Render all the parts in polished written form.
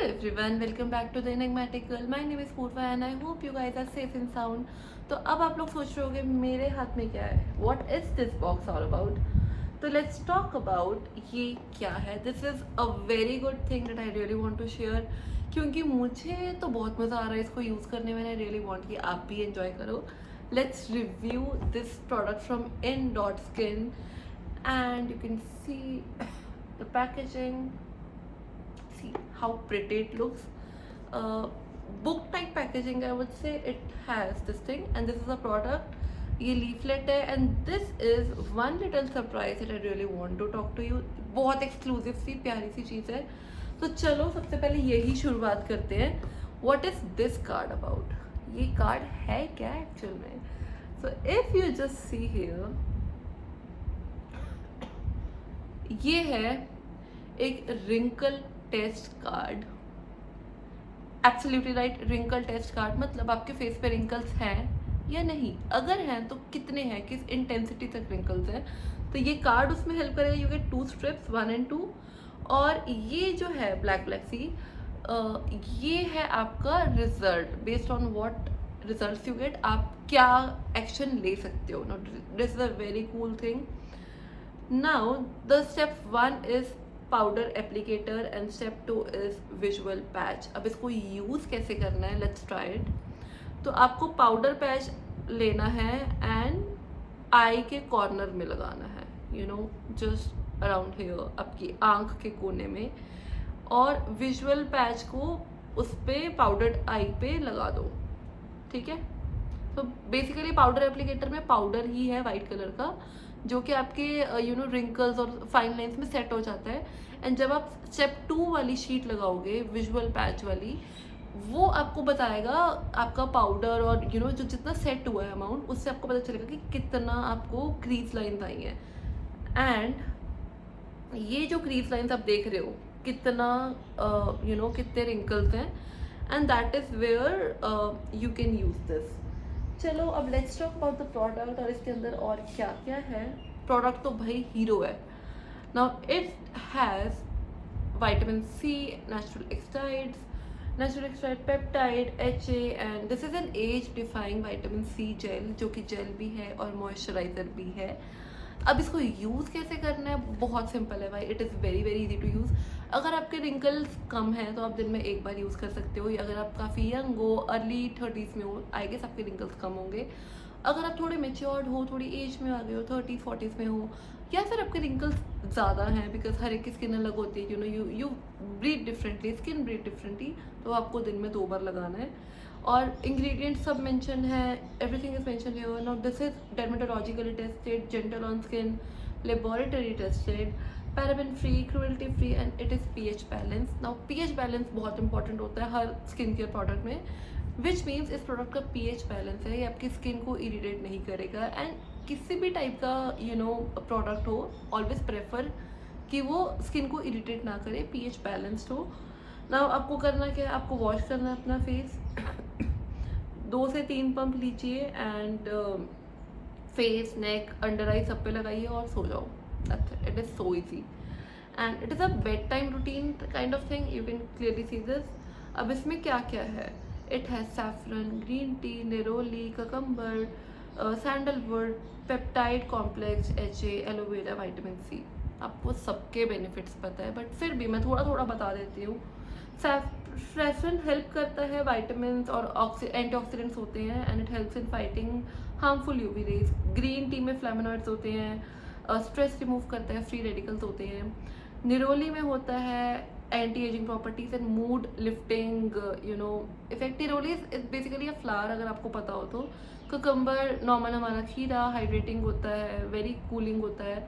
everyone, welcome back to the Enigmatic Girl. My name is Purva and I hope you guys are safe and sound. तो अब आप लोग सोच रहे होगे मेरे हाथ में क्या है, What is this box all about? तो let's talk about ये क्या है. This is a very good thing that I really want to share क्योंकि मुझे तो बहुत मज़ा आ रहा है इसको यूज़ करने में. I really want कि आप भी enjoy करो. Let's review this product from in.skin and you can see the packaging. See how pretty it looks. Book type packaging, I would say. It has this thing and this is a product. ये leaflet है and this is one little surprise that I really want to talk to you. बहुत exclusive सी प्यारी सी चीज़ है. तो चलो सबसे पहले यही शुरुआत करते हैं. What is this card about? ये कार्ड है क्या एक्चुअल में? So if you just see here, ये है एक wrinkle test card. Absolutely right, wrinkle test card. मतलब आपके फेस पे रिंकल्स हैं या नहीं, अगर हैं तो कितने हैं, किस इंटेंसिटी तक रिंकल्स हैं. तो ये कार्ड उसमें हेल्प करेगा. You get 2 strips 1 and 2. और ये जो है ब्लैक ब्लैक सी, ये है आपका result. Based on what results you get, आप क्या एक्शन ले सकते हो. This is a very cool thing. Now the step 1 is powder applicator and step 2 is visual patch. अब इसको यूज़ कैसे करना है, लेट्स ट्राई इट. तो आपको पाउडर पैच लेना है एंड आई के कॉर्नर में लगाना है, you know, just around here, आपकी आंख के कोने में. और विजुअल पैच को उस पर पाउडर आई पे लगा दो. ठीक है. तो बेसिकली पाउडर एप्लीकेटर में पाउडर ही है वाइट कलर का, जो कि आपके यू नो रिंकल्स और फाइन लाइंस में सेट हो जाता है. एंड जब आप स्टेप 2 वाली शीट लगाओगे, विजुअल पैच वाली, वो आपको बताएगा आपका पाउडर और यू नो जो जितना सेट हुआ है अमाउंट, उससे आपको पता चलेगा कि कितना आपको क्रीज लाइन्स आई हैं. एंड ये जो क्रीज लाइन्स आप देख रहे हो, कितना यू नो कितने रिंकल्स हैं, and that is where you can use this. चलो अब let's talk about the product और इसके अंदर और क्या क्या है. प्रोडक्ट तो भाई हीरो है. Now it has vitamin C, natural extract peptide, HA, and this is an age defying vitamin C gel, जो कि जेल भी है और मॉइस्चराइजर भी है. अब इसको यूज़ कैसे करना है, बहुत सिंपल है भाई. It is very very easy to use. अगर आपके रिंकल्स कम हैं तो आप दिन में एक बार यूज़ कर सकते हो. या अगर आप काफ़ी यंग हो, अर्ली 30s में हो, आई गेस आपके रिंकल्स कम होंगे. अगर आप थोड़े मेच्योर्ड हो, थोड़ी एज में आ गए हो, 30s 40s में हो, या फिर आपके रिंकल्स ज़्यादा हैं, बिकॉज हर एक की स्किन अलग होती है, you no, you breed differently, skin breed differently, तो आपको दिन में 2 बार लगाना है. और इंग्रेडिएंट सब मेंशन है, everything is mention here. Now this is dermatologically tested, gentle on skin, laboratory tested, paraben free, cruelty free, and it is pH balance. Now pH balance बहुत इंपॉर्टेंट होता है हर स्किन केयर प्रोडक्ट में, which means इस product का pH balance है, ये आपकी skin को इरिटेट नहीं करेगा. एंड किसी भी टाइप का यू नो प्रोडक्ट हो, ऑलवेज प्रेफर कि वो स्किन को इरिटेट ना करे, pH बैलेंस्ड हो. नाउ आपको करना क्या है, आपको वॉश करना है अपना फेस. 2 से 3 पंप लीजिए एंड फेस, नेक, अंडर आई सब पे लगाइए और सो जाओ. It is so easy and it is a bedtime routine kind of thing. You can clearly see this. अब इसमें क्या क्या है, it has saffron, green tea, neroli, cucumber, sandalwood, peptide complex, HA, aloe vera, vitamin C. आपको सबके benefits पता है, but फिर भी मैं थोड़ा थोड़ा बता देती हूँ. सैफरन हेल्प करता है, वाइटामिन और एंटीऑक्सीडेंट्स होते हैं, and it helps in fighting harmful UV rays. Green tea में फ्लैवोनॉइड्स होते हैं, स्ट्रेस रिमूव करता है, फ्री रेडिकल्स होते हैं. निरोली में होता है anti ageing properties and mood lifting you know effect. निरोली is basically a flower, अगर आपको पता हो तो. कुकम्बर नॉर्मल हमारा खीरा, हाइड्रेटिंग होता है, वेरी कूलिंग होता है.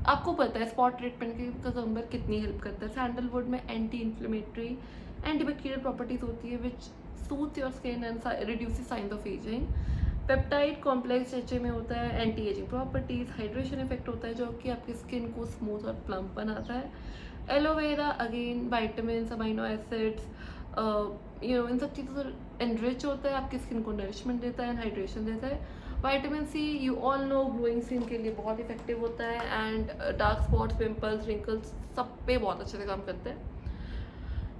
आपको पता है स्पॉट ट्रीटमेंट की कुकम्बर कितनी हेल्प करता है. सैंडलवुड में एंटी इन्फ्लेमेटरी, एंटीबैक्टीरियल प्रॉपर्टीज होती है which suits your skin and reduces signs of ageing. Peptide complex HA में होता है, anti ageing properties, hydration effect होता है, जो कि आपकी स्किन को स्मूथ और प्लम्प बनाता है. Aloe vera again vitamin, amino acids, you know इन सब चीज़ों से एनरिच होता है, आपकी स्किन को नरिशमेंट देता है एंड हाइड्रेशन देता है. Vitamin C you all know glowing skin के लिए बहुत इफेक्टिव होता है, and dark spots, pimples, wrinkles सब पे बहुत अच्छे से काम करता है.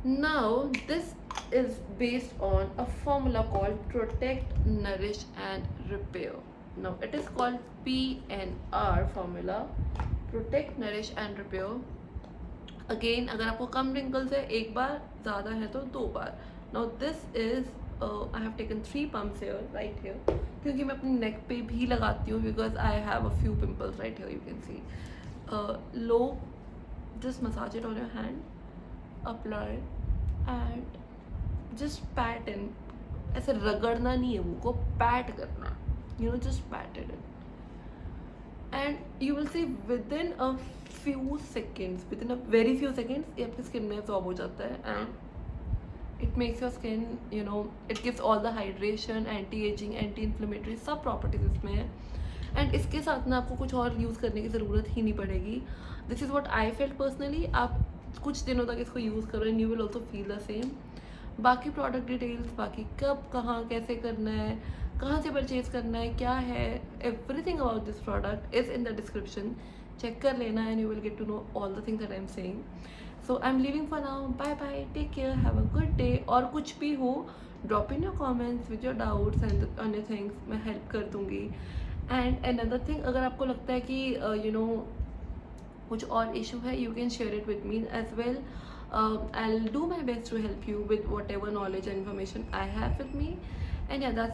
Now, this is based on a formula called Protect, Nourish, and Repair. Now, it is called PNR formula, Protect, Nourish, and Repair. Again अगर आपको कम रिंकल्स है एक बार, ज़्यादा है तो दो बार. Now this is I have taken 3 pumps here right here, क्योंकि मैं अपनी नेक पे भी लगाती हूँ because I have a few pimples right here. You can see लो, just massage it on your hand, apply and just pat in. ऐसे रगड़ना नहीं है मुँह को, पैट करना है, you know, just pat it in. And you will see within a few seconds, within a very few seconds, ये आपकी स्किन में absorb हो जाता है and it makes your skin, you know, it gives all the hydration, anti-aging, anti-inflammatory सब properties इसमें है. and इसके साथ ना आपको कुछ और यूज़ करने की ज़रूरत ही नहीं पड़ेगी. This is what I felt personally. आप कुछ दिनों तक इसको यूज़ करो and you will also feel the same. बाकी प्रोडक्ट डिटेल्स, बाकी कब कहाँ कैसे करना है, कहाँ से परचेज करना है, क्या है, everything about this product is in the description. Check कर लेना and you will get to know all the things that I am saying. So I am leaving for now. Bye bye, take care, have a good day. और कुछ भी हो, drop in your comments with your doubts and अन्य things, मैं help कर दूँगी. And another thing, अगर आपको लगता है कि यू नो कुछ और इशू है, you can share it with me as well. I'll do my best to help you with whatever knowledge and information I have with me. And yeah, that's